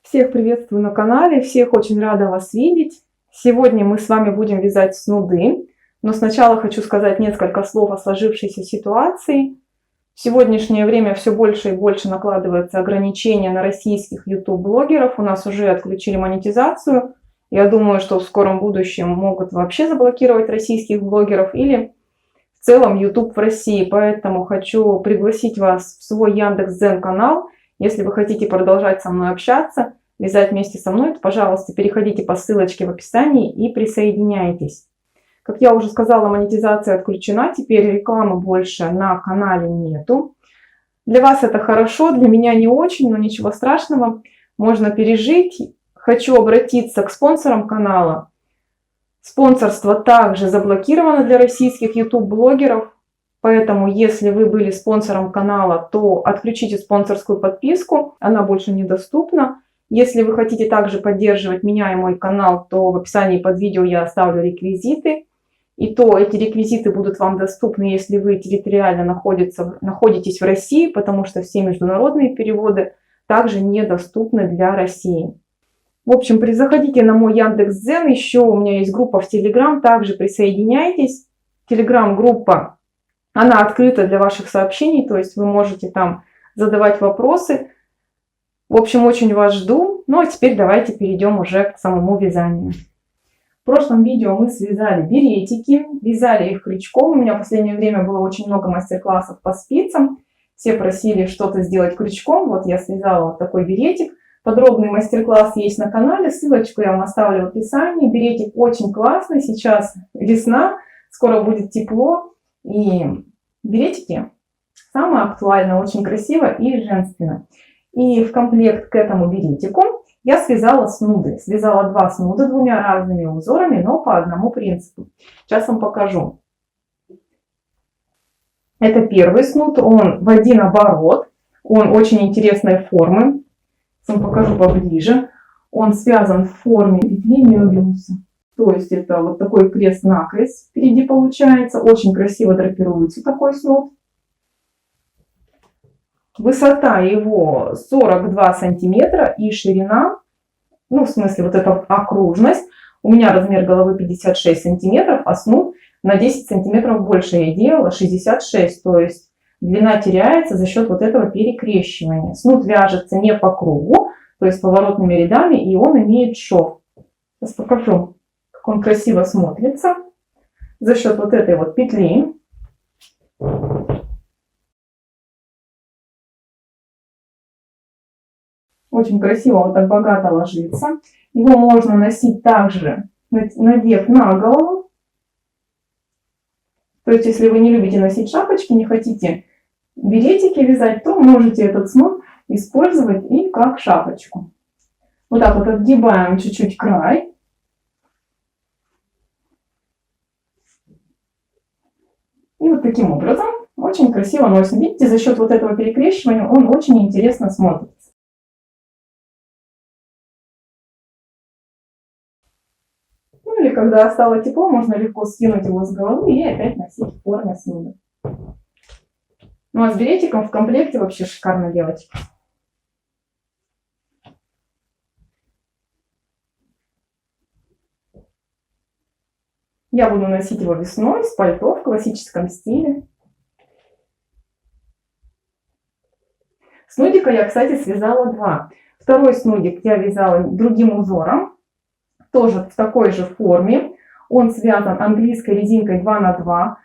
Всех приветствую на канале, всех очень рада вас видеть. Сегодня мы с вами будем вязать снуды, но сначала хочу сказать несколько слов о сложившейся ситуации. В сегодняшнее время все больше и больше накладывается ограничения на российских YouTube-блогеров. У нас уже отключили монетизацию. Я думаю, что в скором будущем могут вообще заблокировать российских блогеров или в целом YouTube в России. Поэтому хочу пригласить вас в свой Яндекс.Дзен канал. Если вы хотите продолжать со мной общаться, вязать вместе со мной, то, пожалуйста, переходите по ссылочке в описании и присоединяйтесь. Как я уже сказала, монетизация отключена, теперь рекламы больше на канале нету. Для вас это хорошо, для меня не очень, но ничего страшного, можно пережить. Хочу обратиться к спонсорам канала. Спонсорство также заблокировано для российских YouTube-блогеров. Поэтому, если вы были спонсором канала, то отключите спонсорскую подписку, она больше недоступна. Если вы хотите также поддерживать меня и мой канал, то в описании под видео я оставлю реквизиты. И то эти реквизиты будут вам доступны, если вы территориально находитесь в России, потому что все международные переводы также недоступны для России. В общем, заходите на мой Яндекс.Дзен, еще у меня есть группа в Telegram, также присоединяйтесь. Telegram-группа, она открыта для ваших сообщений, то есть вы можете там задавать вопросы. В общем, очень вас жду. Ну а теперь давайте перейдем уже к самому вязанию. В прошлом видео мы связали беретики, вязали их крючком. У меня в последнее время было очень много мастер-классов по спицам. Все просили что-то сделать крючком. Вот я связала вот такой беретик. Подробный мастер-класс есть на канале. Ссылочку я вам оставлю в описании. Беретик очень классный. Сейчас весна, скоро будет тепло. И беретики самое актуальное, очень красиво и женственно. И в комплект к этому беретику я связала снуды. Связала два снуда двумя разными узорами, но по одному принципу. Сейчас вам покажу. Это первый снуд, он в один оборот. Он очень интересной формы. Сейчас вам покажу поближе. Он связан в форме петли Мёбиуса. То есть это вот такой крест-накрест впереди получается. Очень красиво драпируется такой снуд. Высота его 42 сантиметра и ширина, ну в смысле вот эта окружность, у меня размер головы 56 сантиметров, а снуд на 10 сантиметров больше я делала, 66, то есть длина теряется за счет вот этого перекрещивания. Снуд вяжется не по кругу, то есть поворотными рядами, и он имеет шов. Сейчас покажу, как он красиво смотрится за счет вот этой вот петли. Очень красиво, вот так богато ложится. Его можно носить также, надев на голову. То есть, если вы не любите носить шапочки, не хотите беретики вязать, то можете этот снуд использовать и как шапочку. Вот так вот отгибаем чуть-чуть край. И вот таким образом очень красиво носим. Видите, за счет вот этого перекрещивания он очень интересно смотрится. Ну или когда стало тепло, можно легко скинуть его с головы и опять носить в форме снуда. Ну а с беретиком в комплекте вообще шикарно, девочки. Я буду носить его весной с пальто в классическом стиле. Снудика я, кстати, связала два. Второй снудик я вязала другим узором. Тоже в такой же форме. Он связан английской резинкой 2 на 2.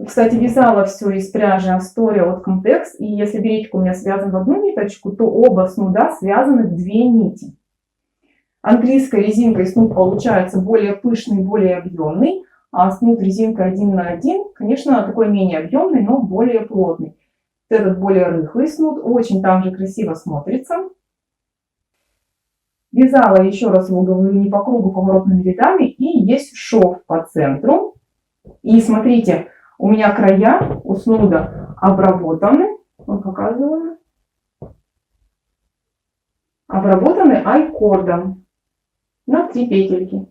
Кстати, вязала все из пряжи Astoria от Comtex. И если беретик у меня связан в одну ниточку, то оба снуда связаны в две нити. Английской резинкой снуд получается более пышный, более объемный. А снуд резинкой 1 на 1, конечно, такой менее объемный, но более плотный. Этот более рыхлый снуд очень также красиво смотрится. Вязала, еще раз его говорю, не по кругу, поворотными рядами. И есть шов по центру. И смотрите, у меня края у снуда обработаны. Вот показываю. Обработаны айкордом на 3 петельки.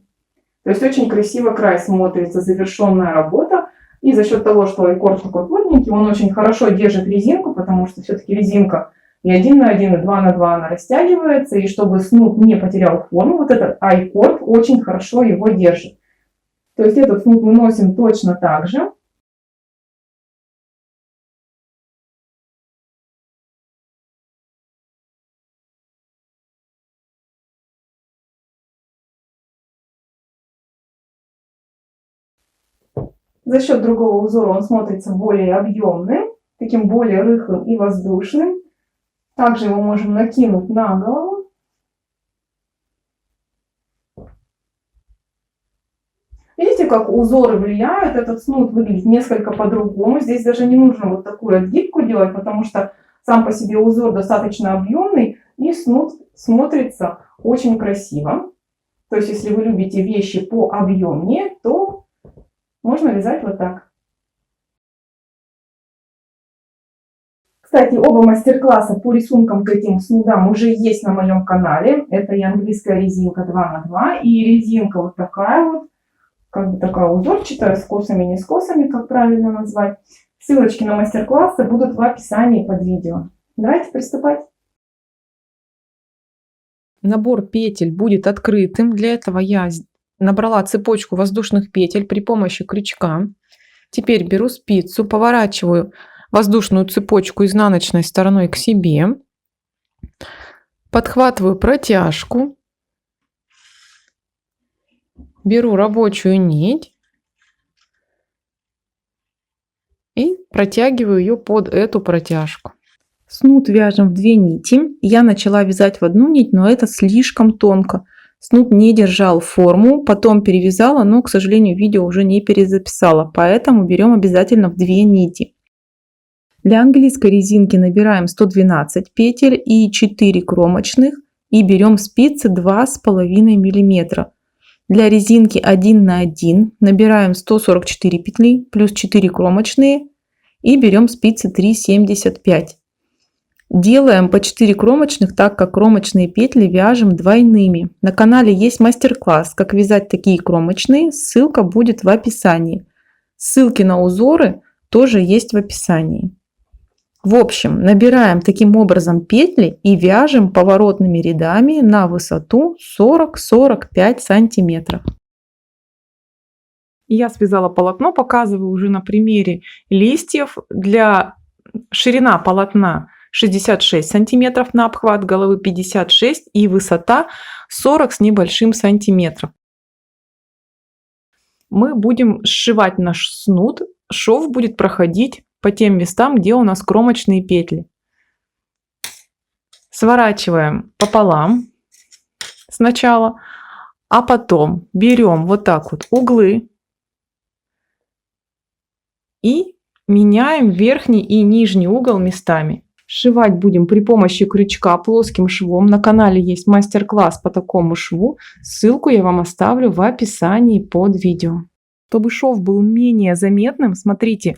То есть очень красиво край смотрится, завершенная работа. И за счет того, что айкорд такой плотненький, он очень хорошо держит резинку, потому что все-таки резинка И 1 на 1, и 2 на 2 она растягивается. И чтобы снуд не потерял форму, вот этот I-корд очень хорошо его держит. То есть этот снуд мы носим точно так же. За счет другого узора он смотрится более объемным, таким более рыхлым и воздушным. Также его можем накинуть на голову. Видите, как узоры влияют? Этот снуд выглядит несколько по-другому. Здесь даже не нужно вот такую отгибку делать, потому что сам по себе узор достаточно объемный, и снуд смотрится очень красиво. То есть, если вы любите вещи пообъемнее, то можно вязать вот так. Кстати, оба мастер-класса по рисункам к этим снудам уже есть на моем канале. Это и английская резинка 2 на 2, и резинка вот такая вот, как бы такая узорчатая, с косами, не с косами, как правильно назвать. Ссылочки на мастер-классы будут в описании под видео. Давайте приступать. Набор петель будет открытым. Для этого я набрала цепочку воздушных петель при помощи крючка. Теперь беру спицу, поворачиваю воздушную цепочку изнаночной стороной к себе, подхватываю протяжку, беру рабочую нить и протягиваю ее под эту протяжку. Снуд вяжем в 2 нити. Я начала вязать в одну нить, но это слишком тонко. Снуд не держал форму, потом перевязала, но, к сожалению, видео уже не перезаписала, поэтому берем обязательно в 2 нити. Для английской резинки набираем 112 петель и 4 кромочных и берем спицы 2,5 мм. Для резинки 1 на 1 набираем 144 петли плюс 4 кромочные и берем спицы 3,75. Делаем по 4 кромочных, так как кромочные петли вяжем двойными. На канале есть мастер-класс, как вязать такие кромочные, ссылка будет в описании. Ссылки на узоры тоже есть в описании. В общем, набираем таким образом петли и вяжем поворотными рядами на высоту 40-45 сантиметров. Я связала полотно, показываю уже на примере листьев. Для ширина полотна 66 сантиметров на обхват головы, 56 и высота 40 с небольшим сантиметров. Мы будем сшивать наш снуд. Шов будет проходить по тем местам, где у нас кромочные петли. Сворачиваем пополам сначала, а потом берем вот так вот углы и меняем верхний и нижний угол местами. Сшивать будем при помощи крючка плоским швом. На канале есть мастер-класс по такому шву. Ссылку я вам оставлю в описании под видео. Чтобы шов был менее заметным, смотрите,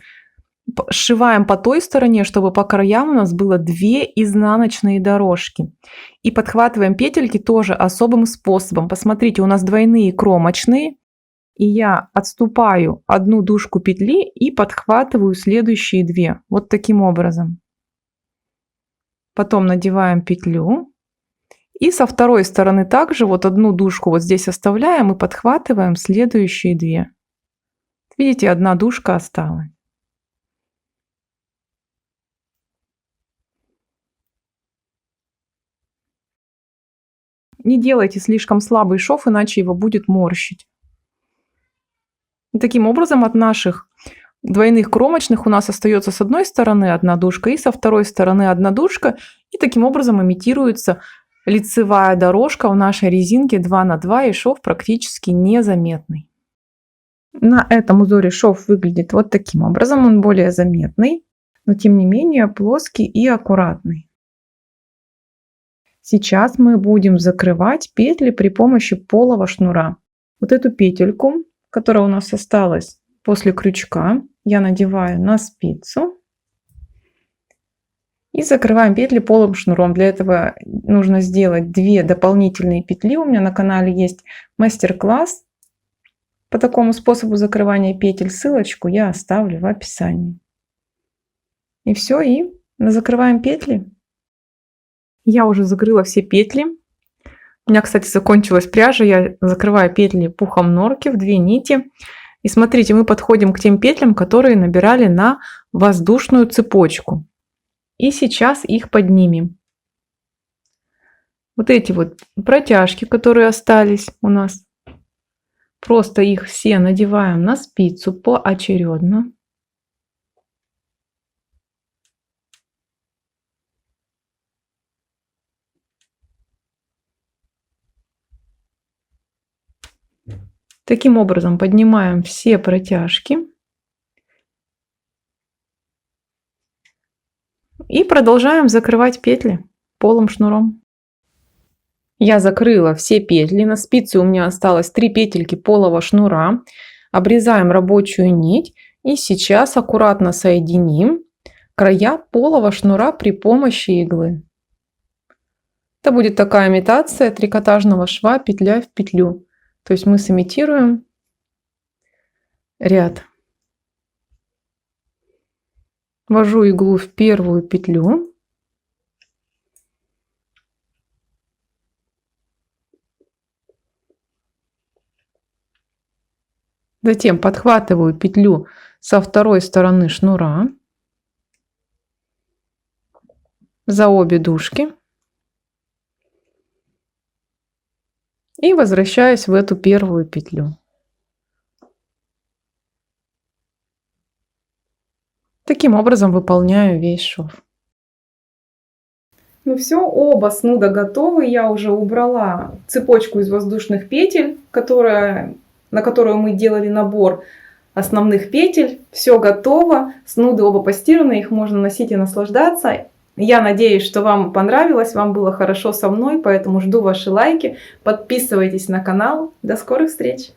сшиваем по той стороне, чтобы по краям у нас было 2 изнаночные дорожки. И подхватываем петельки тоже особым способом. Посмотрите, у нас двойные кромочные. И я отступаю одну дужку петли и подхватываю следующие 2. Вот таким образом. Потом надеваем петлю. И со второй стороны также вот одну дужку вот здесь оставляем и подхватываем следующие 2. Видите, одна дужка осталась. Не делайте слишком слабый шов, иначе его будет морщить. И таким образом от наших двойных кромочных у нас остается с одной стороны одна дужка и со второй стороны одна дужка. И таким образом имитируется лицевая дорожка в нашей резинке 2 на 2 и шов практически незаметный. На этом узоре шов выглядит вот таким образом. Он более заметный, но тем не менее плоский и аккуратный. Сейчас мы будем закрывать петли при помощи полого шнура. Вот эту петельку, которая у нас осталась после крючка, я надеваю на спицу и закрываем петли полым шнуром. Для этого нужно сделать 2 дополнительные петли. У меня на канале есть мастер-класс по такому способу закрывания петель. Ссылочку я оставлю в описании. И все, и закрываем петли. Я уже закрыла все петли. У меня, кстати, закончилась пряжа. Я закрываю петли пухом норки в 2 нити. И смотрите, мы подходим к тем петлям, которые набирали на воздушную цепочку. И сейчас их поднимем. Вот эти вот протяжки, которые остались у нас, просто их все надеваем на спицу поочередно. Таким образом поднимаем все протяжки. И продолжаем закрывать петли полым шнуром. Я закрыла все петли. На спице у меня осталось 3 петельки полого шнура. Обрезаем рабочую нить. И сейчас аккуратно соединим края полого шнура при помощи иглы. Это будет такая имитация трикотажного шва петля в петлю. То есть мы сымитируем ряд. Ввожу иглу в первую петлю. Затем подхватываю петлю со второй стороны шнура за обе дужки. И возвращаюсь в эту первую петлю. Таким образом выполняю весь шов. Ну все, оба снуда готовы. Я уже убрала цепочку из воздушных петель, на которую мы делали набор основных петель. Все готово. Снуды оба постираны, их можно носить и наслаждаться. Я надеюсь, что вам понравилось, вам было хорошо со мной, поэтому жду ваши лайки. Подписывайтесь на канал. До скорых встреч!